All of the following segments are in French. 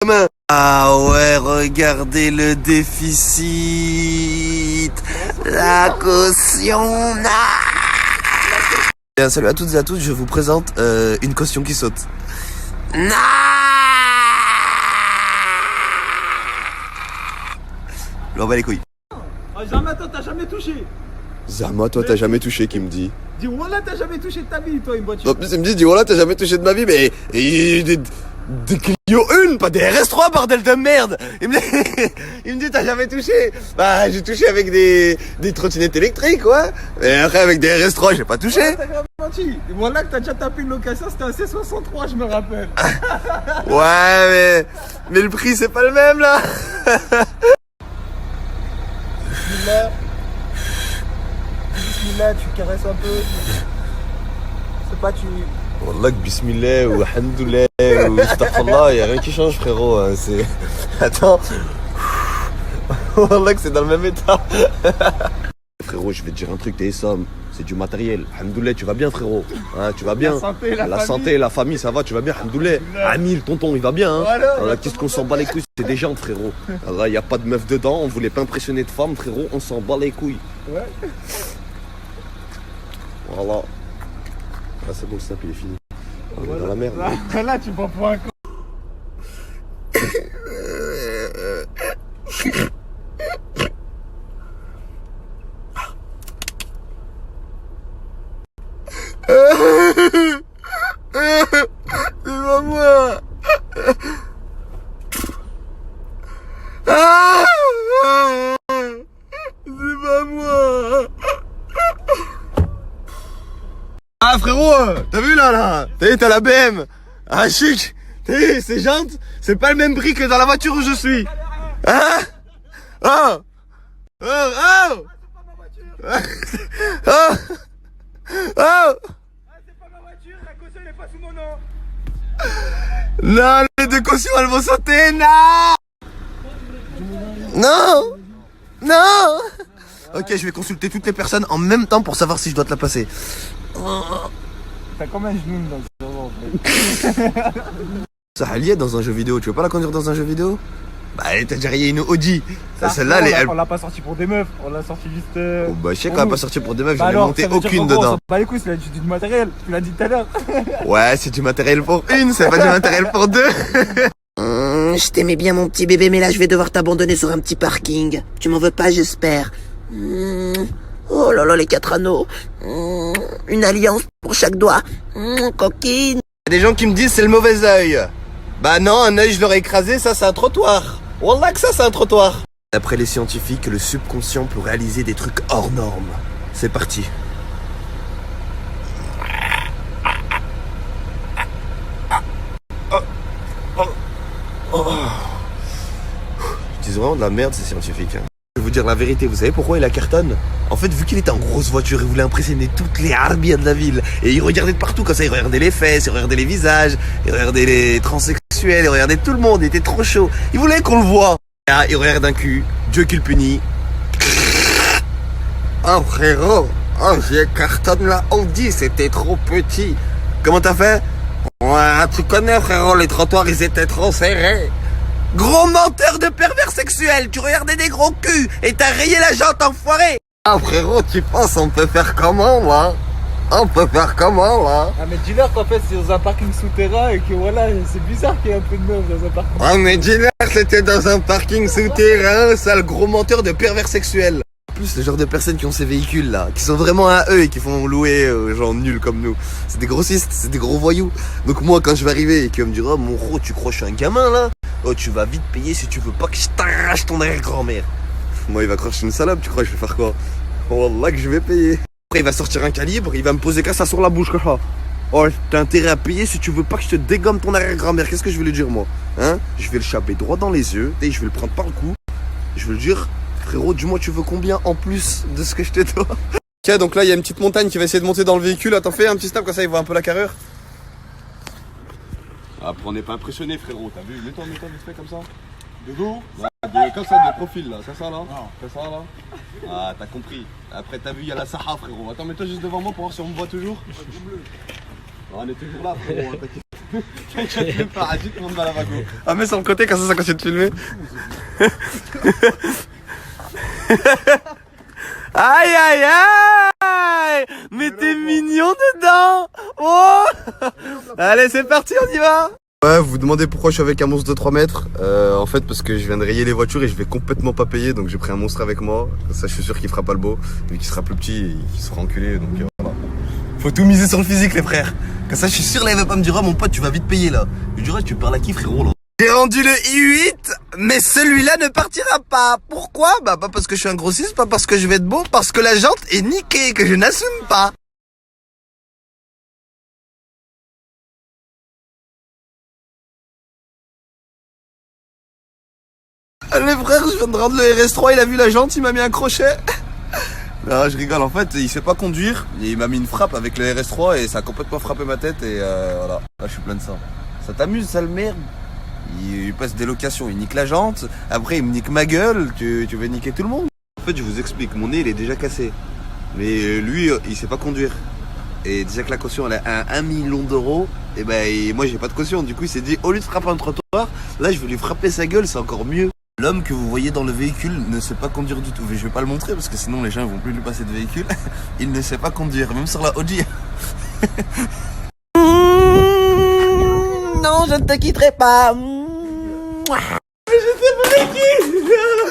Ah ouais, regardez le déficit. La caution. Bien, salut à toutes et à tous, je vous présente une caution qui saute. On va les couilles. Ah, Zama, toi t'as jamais touché. Zama, toi t'as jamais touché, qui me dit. Dis voilà, t'as jamais touché de ta vie, toi, une voiture. En plus, il me dit voilà, t'as jamais touché de ma vie, mais des Clio 1, pas des RS3, bordel de merde. Il me dit t'as jamais touché. Bah, j'ai touché avec des trottinettes électriques, ouais. Et après, avec des RS3, j'ai pas touché. T'as grave menti. Et voilà que t'as déjà tapé une location, c'était un C63, je me rappelle. Ouais, mais le prix, c'est pas le même, là. Bismillah, tu caresses un peu. C'est pas tu. Wallah que bismillah ou alhamdoulilah ou astaghfirullah, y'a rien qui change, frérot. Hein, c'est. Attends. Wallah que c'est dans le même état. Frérot, je vais te dire un truc, t'es somme. C'est du matériel. Alhamdoulilah, tu vas bien, frérot. Hein, tu vas bien. La santé, la famille, ça va, tu vas bien. Alhamdoulilah. Amil, tonton, il va bien. Hein. Voilà, qu'est-ce qu'on s'en bat les couilles? C'est des gens, frérot. Là, y a pas de meuf dedans. On voulait pas impressionner de femmes, frérot. On s'en bat les couilles. Ouais. Voilà. Ah, c'est bon, le snap, il est fini. On est dans la merde. Là, tu prends pour un con. C'est pas moi. C'est pas moi. Ah frérot, t'as vu là t'as la BM. Ah chic. T'as ces jantes, c'est pas le même prix que dans la voiture où je suis. Hein? Oh. Oh. Oh. Oh. Oh. C'est pas ma voiture, la caution n'est pas sous mon nom. Non, les deux cautions elles vont sauter, non. Non. Non. Ok, je vais consulter toutes les personnes en même temps pour savoir si je dois te la passer. T'as combien de genoux dans ce cerveau en fait? Ça alliait dans un jeu vidéo, tu veux pas la conduire dans un jeu vidéo? Bah t'as déjà rayé une Audi. Celle-là on l'a pas sorti pour des meufs, on l'a sorti juste Oh bah je sais qu'on l'a pas sorti pour des meufs, j'en ai alors, monté ça veut dire aucune qu'en gros, dedans. on s'en bat les couilles, c'est du matériel, tu l'as dit tout à l'heure. Ouais, c'est du matériel pour une, c'est pas du matériel pour deux. Je t'aimais bien mon petit bébé, mais là je vais devoir t'abandonner sur un petit parking. Tu m'en veux pas, j'espère. Oh là là, les 4 anneaux. Une alliance pour chaque doigt. Coquine. Il y a des gens qui me disent c'est le mauvais œil. Bah non, un œil je l'aurais écrasé, ça c'est un trottoir. Wallah que ça c'est un trottoir. D'après les scientifiques, le subconscient peut réaliser des trucs hors normes. C'est parti. Ils disent vraiment de la merde ces scientifiques. Hein. Je vais vous dire la vérité, vous savez pourquoi il a cartonne? En fait, vu qu'il était en grosse voiture, il voulait impressionner toutes les harbias de la ville. Et il regardait de partout, comme ça, il regardait les fesses, il regardait les visages, il regardait les transsexuels, il regardait tout le monde, il était trop chaud. Il voulait qu'on le voie. Là, il regarde un cul, Dieu qui le punit. Oh frérot, oh j'ai cartonne la Audi, c'était trop petit. Comment t'as fait? Ouais, tu connais frérot, les trottoirs ils étaient trop serrés. Gros menteur de pervers sexuel, tu regardais des gros culs et t'as rayé la jante enfoiré. Ah frérot, tu penses on peut faire comment là? On peut faire comment là? Ah mais dis-leur qu'en fait c'est dans un parking souterrain et que voilà, c'est bizarre qu'il y ait un peu de meufs dans un parking. Ah mais dis-leur c'était dans un parking souterrain, sale gros menteur de pervers sexuel. En plus, le genre de personnes qui ont ces véhicules là, qui sont vraiment à eux et qui font louer aux gens nuls comme nous. C'est des grossistes, c'est des gros voyous. Donc moi quand je vais arriver et qu'ils vont me dire oh mon gros tu crois que je suis un gamin là? Oh tu vas vite payer si tu veux pas que je t'arrache ton arrière-grand-mère. Moi il va croire que je suis une salope, tu crois que je vais faire quoi? Wallah que je vais payer. Après il va sortir un calibre, il va me poser qu'à ça sur la bouche comme ça. Oh t'as intérêt à payer si tu veux pas que je te dégomme ton arrière-grand-mère. Qu'est-ce que je vais lui dire moi? Hein? Je vais le chaper droit dans les yeux et je vais le prendre par le cou. Je vais lui dire frérot dis-moi tu veux combien en plus de ce que je te dois? Ok donc là il y a une petite montagne qui va essayer de monter dans le véhicule. Attends fais un petit snap comme ça il voit un peu la carrure. Après on n'est pas impressionné frérot, t'as vu? Mets-toi vite fait comme ça. De dos? Comme ça de profil là, c'est ça là? Non. C'est ça là? Ah t'as compris. Après t'as vu il y a la Saha frérot. Attends mets-toi juste devant moi pour voir si on me voit toujours. On est toujours là frérot, t'inquiète. Le parachute, tout le monde va à la vago. Ah, mets sur le côté, comme ça continue de filmer. Aïe aïe aïe! Mais t'es mignon dedans! Oh! Allez, c'est parti, on y va! Ouais, vous vous demandez pourquoi je suis avec un monstre de 3 mètres. En fait, parce que je viens de rayer les voitures et je vais complètement pas payer. Donc j'ai pris un monstre avec moi. Ça, je suis sûr qu'il fera pas le beau. Vu qu'il sera plus petit, il sera enculé. Donc voilà. Faut tout miser sur le physique, les frères. Comme ça, je suis sûr, là, il va pas me dire, oh mon pote, tu vas vite payer là. Je lui dirais, tu parles à qui, frérot, là? J'ai rendu le i8, mais celui-là ne partira pas. Pourquoi? Bah, pas parce que je suis un grossiste, pas parce que je vais être beau, parce que la jante est niquée, que je n'assume pas. Les frères, je viens de rendre le RS3, il a vu la jante, il m'a mis un crochet. Non, je rigole, en fait, il sait pas conduire, il m'a mis une frappe avec le RS3 et ça a complètement frappé ma tête et voilà, là je suis plein de sang. Ça t'amuse, sale merde? Il passe des locations, il nique la jante, après il me nique ma gueule, tu veux niquer tout le monde? En fait, je vous explique, mon nez il est déjà cassé, mais lui il sait pas conduire. Et déjà que la caution elle est à 1 million d'euros, et ben moi j'ai pas de caution, du coup il s'est dit au lieu de frapper un trottoir, là je vais lui frapper sa gueule, c'est encore mieux. L'homme que vous voyez dans le véhicule ne sait pas conduire du tout. Je vais pas le montrer parce que sinon les gens ils vont plus lui passer de véhicule. Il ne sait pas conduire, même sur la OG. Non, je ne te quitterai pas.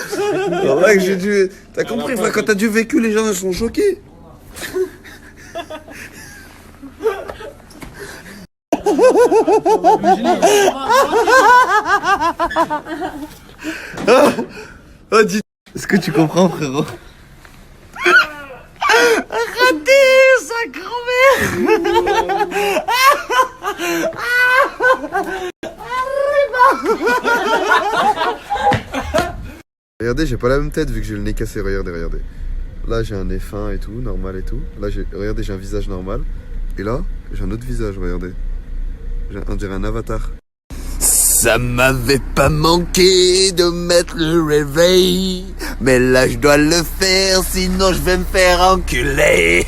C'est vrai que j'ai dû... T'as compris, frère, quand t'as du vécu, les gens ils sont choqués. Oh, dis... Est-ce que tu comprends, frérot? Raté, sa grand-mère. Regardez, j'ai pas la même tête vu que j'ai le nez cassé, regardez, regardez. Là, j'ai un nez fin et tout, normal et tout. Là, regardez, j'ai un visage normal. Et là, j'ai un autre visage, regardez. On dirait un avatar. Ça m'avait pas manqué de mettre le réveil. Mais là, je dois le faire, sinon je vais me faire enculer.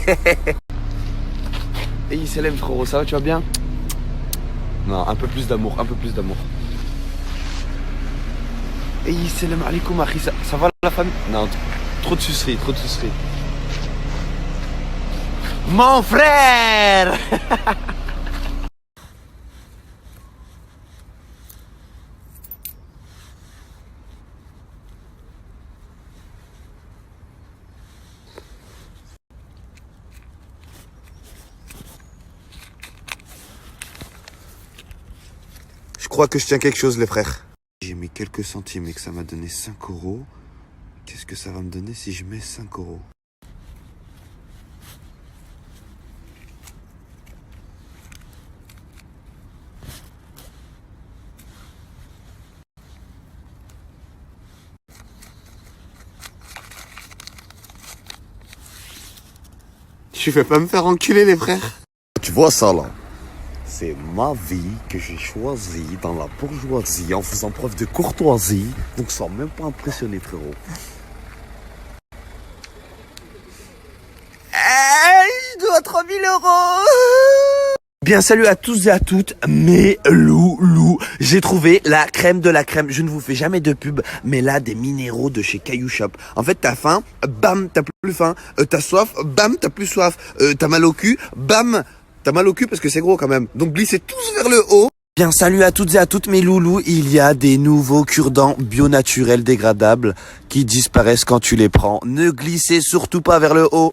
Et Salam, frérot, ça va, tu vas bien? Non, un peu plus d'amour, un peu plus d'amour. Et salam alaikum, akhi, ça va la famille? Non, trop de suceries, trop de suceries. Mon frère. Je crois que je tiens quelque chose, les frères. J'ai mis quelques centimes et que ça m'a donné 5 euros. Qu'est-ce que ça va me donner si je mets 5 euros? Je vais pas me faire enculer, les frères. Tu vois ça, là? C'est ma vie que j'ai choisie dans la bourgeoisie en faisant preuve de courtoisie. Donc ça m'a même pas impressionné, frérot. Je dois 3000 euros. Bien, salut à tous et à toutes, mes loulous. J'ai trouvé la crème de la crème. Je ne vous fais jamais de pub, mais là, des minéraux de chez Caillou Shop. En fait, t'as faim, bam, t'as plus faim. T'as soif, bam, t'as plus soif. T'as mal au cul, bam, t'as mal au cul parce que c'est gros quand même. Donc glissez tous vers le haut. Bien, salut à toutes et à toutes mes loulous. Il y a des nouveaux cure-dents bio naturels dégradables qui disparaissent quand tu les prends. Ne glissez surtout pas vers le haut.